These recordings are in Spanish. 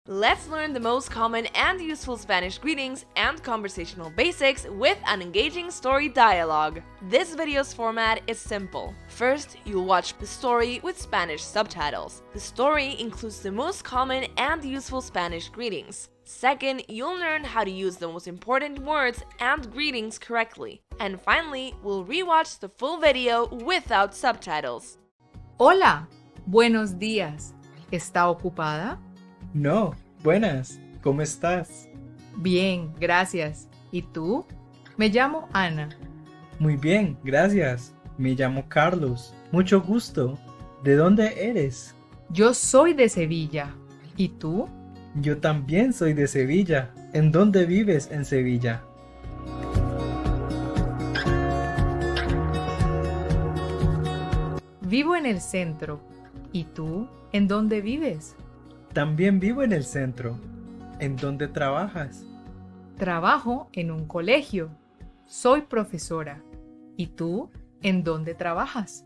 Let's learn the most common and useful Spanish greetings and conversational basics with an engaging story dialogue. This video's format is simple. First, you'll watch the story with Spanish subtitles. The story includes the most common and useful Spanish greetings. Second, you'll learn how to use the most important words and greetings correctly. And finally, we'll rewatch the full video without subtitles. Hola, buenos días. ¿Está ocupada? No, buenas, ¿cómo estás? Bien, gracias. ¿Y tú? Me llamo Ana. Muy bien, gracias. Me llamo Carlos. Mucho gusto. ¿De dónde eres? Yo soy de Sevilla. ¿Y tú? Yo también soy de Sevilla. ¿En dónde vives en Sevilla? Vivo en el centro. ¿Y tú? ¿En dónde vives? También vivo en el centro. ¿En dónde trabajas? Trabajo en un colegio. Soy profesora. ¿Y tú? ¿En dónde trabajas?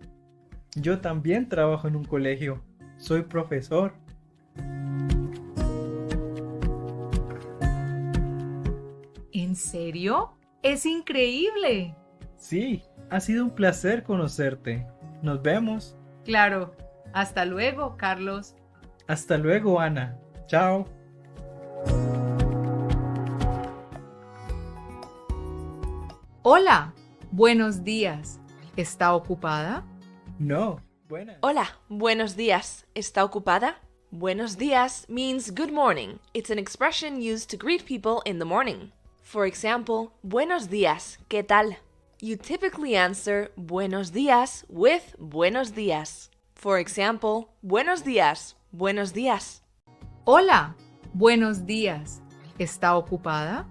Yo también trabajo en un colegio. Soy profesor. ¿En serio? ¡Es increíble! Sí, ha sido un placer conocerte. Nos vemos. Claro. Hasta luego, Carlos. Hasta luego, Ana. Chao. Hola, buenos días. ¿Está ocupada? No, buenas. Hola, buenos días. ¿Está ocupada? Buenos días means good morning. It's an expression used to greet people in the morning. For example, buenos días, ¿qué tal? You typically answer buenos días with buenos días. For example, buenos días, buenos días. Hola, buenos días. ¿Está ocupada?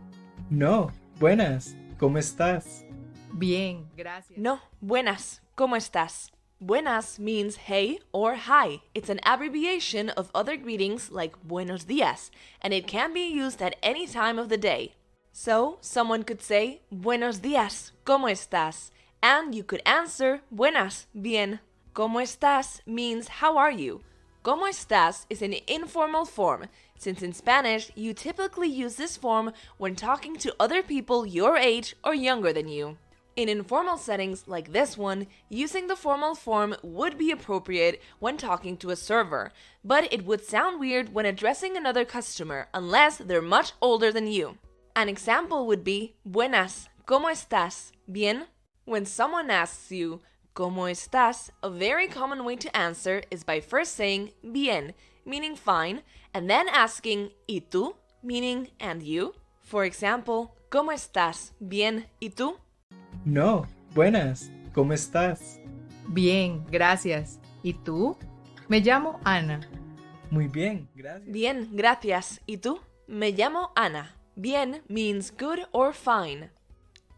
No, buenas, ¿cómo estás? Bien, gracias. No, buenas, ¿cómo estás? Buenas means hey or hi. It's an abbreviation of other greetings like buenos días, and it can be used at any time of the day. So, someone could say, buenos días, ¿cómo estás? And you could answer, buenas, bien. ¿Cómo estás means how are you? ¿Cómo estás is an informal form, since in Spanish, you typically use this form when talking to other people your age or younger than you. In informal settings like this one, using the formal form would be appropriate when talking to a server, but it would sound weird when addressing another customer unless they're much older than you. An example would be, buenas, ¿cómo estás? Bien? When someone asks you, ¿cómo estás? A very common way to answer is by first saying bien, meaning fine, and then asking ¿y tú? Meaning and you. For example, ¿cómo estás? Bien, ¿y tú? No, buenas, ¿cómo estás? Bien, gracias. ¿Y tú? Me llamo Ana. Muy bien, gracias. Bien, gracias. ¿Y tú? Me llamo Ana. Bien means good or fine.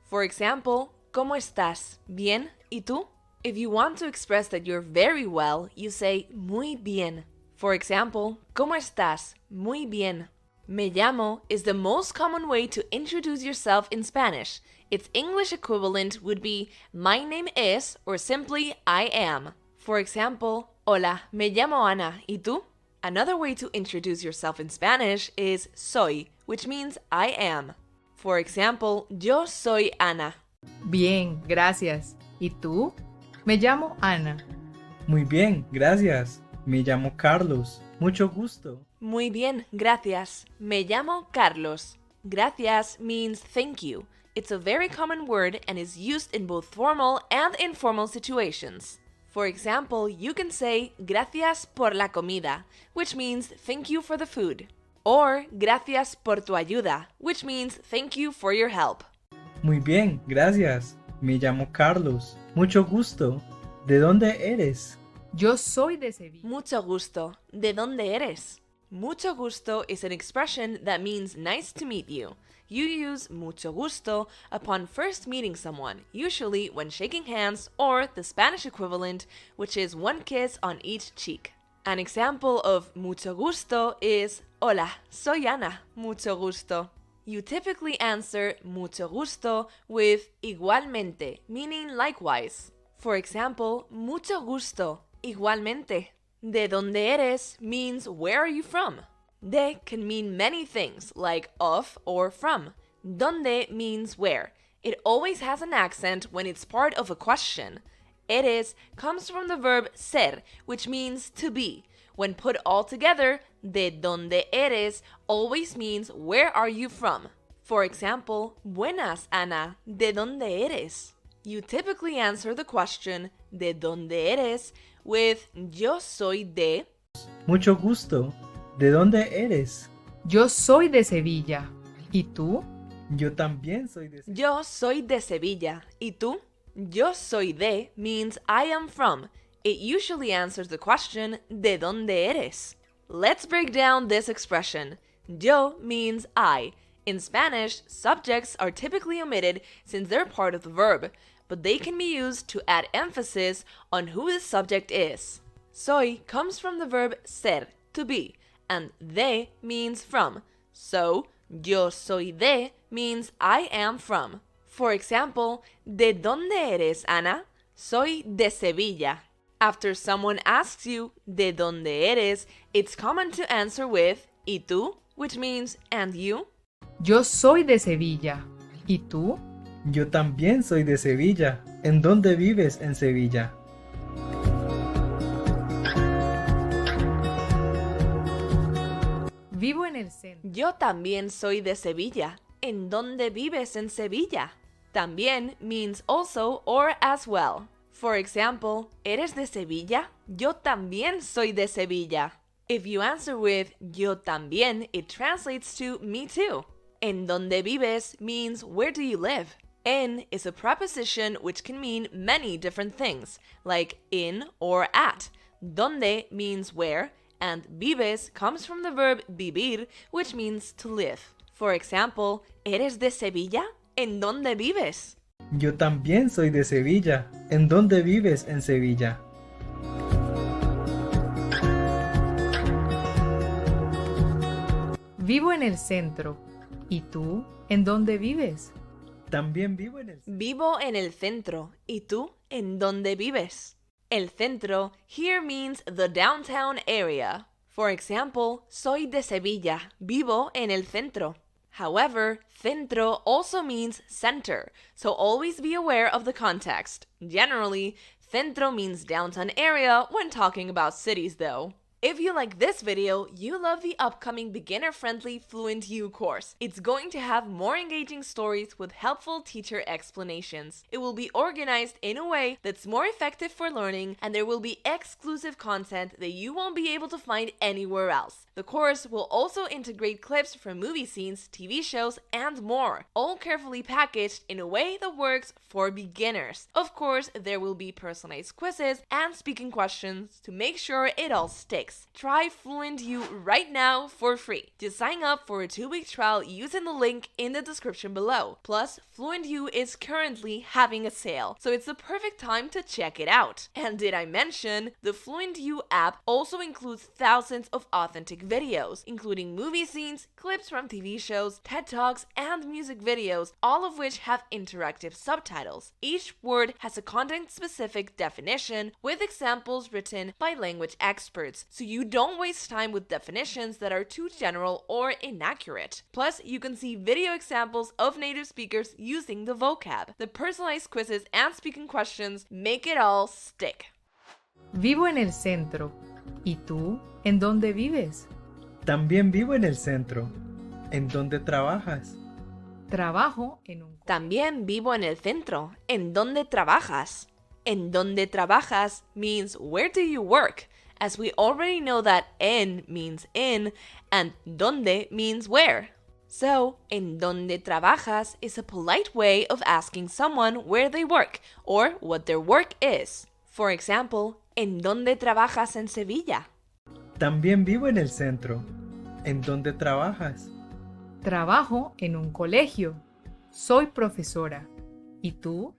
For example, ¿cómo estás? Bien, ¿y tú? If you want to express that you're very well, you say muy bien. For example, ¿cómo estás? Muy bien. Me llamo is the most common way to introduce yourself in Spanish. Its English equivalent would be my name is or simply I am. For example, hola, me llamo Ana, ¿y tú? Another way to introduce yourself in Spanish is soy, which means I am. For example, yo soy Ana. Bien, gracias. ¿Y tú? Me llamo Ana. Muy bien, gracias. Me llamo Carlos. Mucho gusto. Muy bien, gracias. Me llamo Carlos. Gracias means thank you. It's a very common word and is used in both formal and informal situations. For example, you can say gracias por la comida, which means thank you for the food. Or gracias por tu ayuda, which means thank you for your help. Muy bien, gracias. Me llamo Carlos. Mucho gusto. ¿De dónde eres? Yo soy de Sevilla. Mucho gusto. ¿De dónde eres? Mucho gusto is an expression that means nice to meet you. You use mucho gusto upon first meeting someone, usually when shaking hands or the Spanish equivalent, which is one kiss on each cheek. An example of mucho gusto is, hola, soy Ana, mucho gusto. You typically answer mucho gusto with igualmente, meaning likewise. For example, mucho gusto, igualmente. ¿De dónde eres? Means where are you from? De can mean many things, like of or from. Donde means where. It always has an accent when it's part of a question. Eres comes from the verb ser, which means to be. When put all together, de donde eres always means where are you from. For example, Buenas, Ana, ¿de dónde eres? You typically answer the question, ¿de dónde eres?, with yo soy de. Mucho gusto. ¿De dónde eres? Yo soy de Sevilla. ¿Y tú? Yo también soy de Sevilla. Yo soy de Sevilla. ¿Y tú? Yo soy de means I am from. It usually answers the question, ¿de dónde eres? Let's break down this expression. Yo means I. In Spanish, subjects are typically omitted since they're part of the verb, but they can be used to add emphasis on who the subject is. Soy comes from the verb ser, to be, and de means from. So, yo soy de means I am from. For example, ¿de dónde eres, Ana? Soy de Sevilla. After someone asks you, ¿de dónde eres?, it's common to answer with, ¿y tú?, which means, and you? Yo soy de Sevilla. ¿Y tú? Yo también soy de Sevilla. ¿En dónde vives en Sevilla? Vivo en el centro. Yo también soy de Sevilla. ¿En dónde vives en Sevilla? También means also or as well. For example, ¿eres de Sevilla? Yo también soy de Sevilla. If you answer with yo también, it translates to me too. En donde vives means where do you live? En is a preposition which can mean many different things, like in or at. Donde means where, and vives comes from the verb vivir, which means to live. For example, ¿eres de Sevilla? ¿En dónde vives? Yo también soy de Sevilla. ¿En dónde vives en Sevilla? Vivo en el centro. ¿Y tú? ¿En dónde vives? También vivo en el centro. Vivo en el centro. ¿Y tú? ¿En dónde vives? El centro here means the downtown area. For example, soy de Sevilla. Vivo en el centro. However, centro also means center, so always be aware of the context. Generally, centro means downtown area when talking about cities though. If you like this video, you love the upcoming beginner-friendly FluentU course. It's going to have more engaging stories with helpful teacher explanations. It will be organized in a way that's more effective for learning, and there will be exclusive content that you won't be able to find anywhere else. The course will also integrate clips from movie scenes, TV shows, and more, all carefully packaged in a way that works for beginners. Of course, there will be personalized quizzes and speaking questions to make sure it all sticks. Try FluentU right now for free. Just sign up for a 2-week trial using the link in the description below. Plus, FluentU is currently having a sale, so it's the perfect time to check it out. And did I mention, the FluentU app also includes thousands of authentic videos, including movie scenes, clips from TV shows, TED Talks, and music videos, all of which have interactive subtitles. Each word has a content-specific definition with examples written by language experts, so you don't waste time with definitions that are too general or inaccurate. Plus, you can see video examples of native speakers using the vocab. The personalized quizzes and speaking questions make it all stick. Vivo en el centro. ¿Y tú? ¿En dónde vives? También vivo en el centro. ¿En dónde trabajas? Trabajo en un... También vivo en el centro. ¿En dónde trabajas? En dónde trabajas means where do you work? As we already know that en means in and donde means where. So, en donde trabajas is a polite way of asking someone where they work or what their work is. For example, ¿en dónde trabajas en Sevilla? También vivo en el centro. ¿En dónde trabajas? Trabajo en un colegio. Soy profesora. ¿Y tú?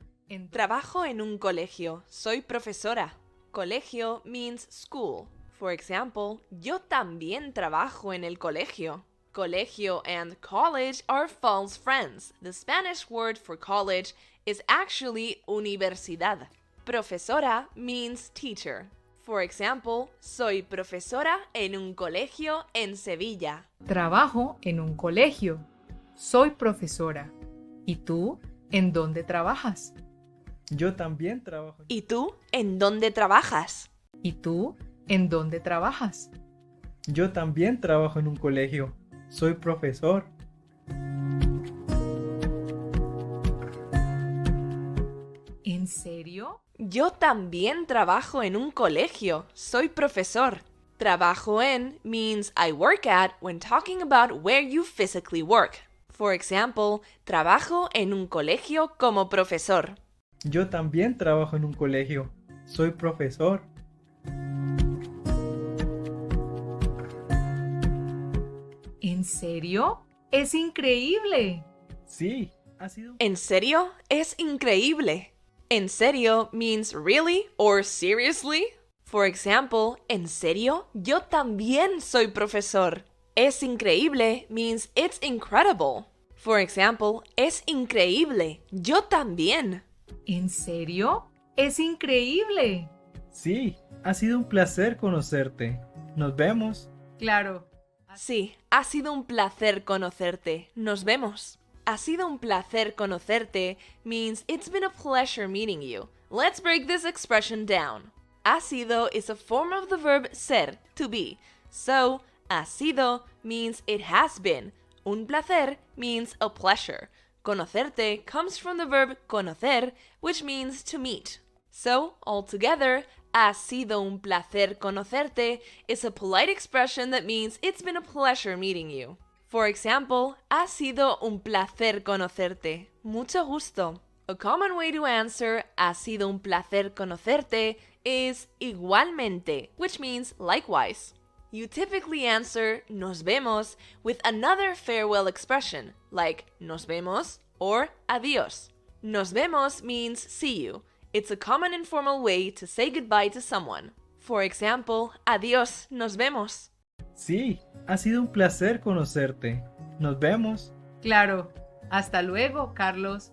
Trabajo en un colegio. Soy profesora. Colegio means school. For example, yo también trabajo en el colegio. Colegio and college are false friends. The Spanish word for college is actually universidad. Profesora means teacher. For example, soy profesora en un colegio en Sevilla. Trabajo en un colegio. Soy profesora. ¿Y tú en dónde trabajas? Yo también trabajo. ¿Y tú en dónde trabajas? ¿Y tú en dónde trabajas? Yo también trabajo en un colegio. Soy profesor. ¿En serio? Yo también trabajo en un colegio. Soy profesor. Trabajo en means I work at when talking about where you physically work. For example, trabajo en un colegio como profesor. Yo también trabajo en un colegio. Soy profesor. ¿En serio? ¡Es increíble! Sí, ha sido ¿En serio? Es increíble. En serio means really or seriously. For example, en serio, yo también soy profesor. Es increíble means it's incredible. For example, es increíble, yo también. ¿En serio? ¡Es increíble! Sí, ha sido un placer conocerte. Nos vemos. Claro. Sí, ha sido un placer conocerte. Nos vemos. Ha sido un placer conocerte means it's been a pleasure meeting you. Let's break this expression down. Ha sido is a form of the verb ser, to be. So, ha sido means it has been. Un placer means a pleasure. Conocerte comes from the verb conocer, which means to meet. So, altogether, ha sido un placer conocerte is a polite expression that means it's been a pleasure meeting you. For example, ha sido un placer conocerte. Mucho gusto. A common way to answer ha sido un placer conocerte is igualmente, which means likewise. You typically answer nos vemos with another farewell expression, like nos vemos or adiós. Nos vemos means see you. It's a common informal way to say goodbye to someone. For example, adiós, nos vemos. Sí, ha sido un placer conocerte. Nos vemos. Claro. Hasta luego, Carlos.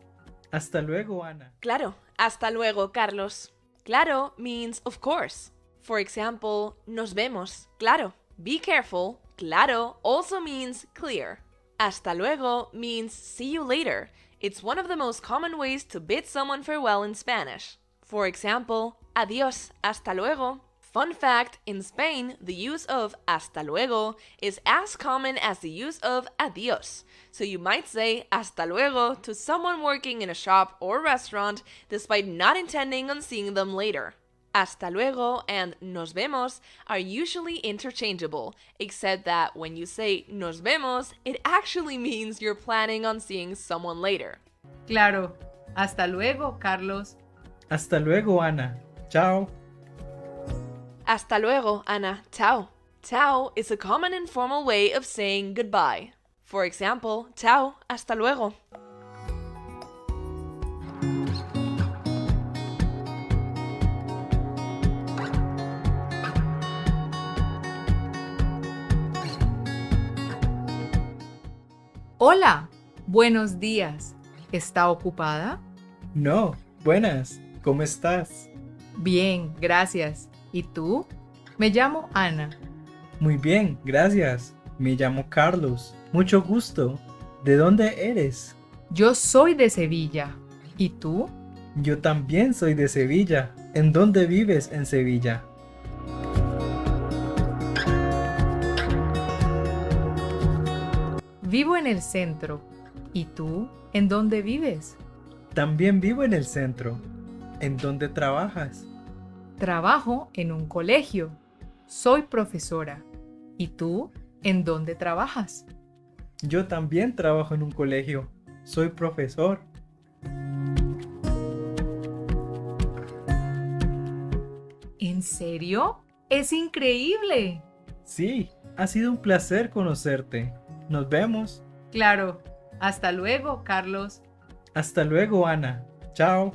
Hasta luego, Ana. Claro, hasta luego, Carlos. Claro means of course. For example, nos vemos. Claro. Be careful. Claro also means clear. Hasta luego means see you later. It's one of the most common ways to bid someone farewell in Spanish. For example, adiós, hasta luego. Fun fact, in Spain, the use of hasta luego is as common as the use of adiós. So you might say hasta luego to someone working in a shop or restaurant despite not intending on seeing them later. Hasta luego and nos vemos are usually interchangeable, except that when you say nos vemos, it actually means you're planning on seeing someone later. Claro. Hasta luego, Carlos. Hasta luego, Ana. Chao. Hasta luego, Ana. Ciao. Ciao is a common informal way of saying goodbye. For example, ciao, hasta luego. Hola. Buenos días. ¿Está ocupada? No, buenas. ¿Cómo estás? Bien, gracias. ¿Y tú? Me llamo Ana. Muy bien, gracias. Me llamo Carlos. Mucho gusto. ¿De dónde eres? Yo soy de Sevilla. ¿Y tú? Yo también soy de Sevilla. ¿En dónde vives en Sevilla? Vivo en el centro. ¿Y tú? ¿En dónde vives? También vivo en el centro. ¿En dónde trabajas? Trabajo en un colegio. Soy profesora. ¿Y tú? ¿En dónde trabajas? Yo también trabajo en un colegio. Soy profesor. ¿En serio? ¡Es increíble! Sí, ha sido un placer conocerte. Nos vemos. Claro. Hasta luego, Carlos. Hasta luego, Ana. Chao.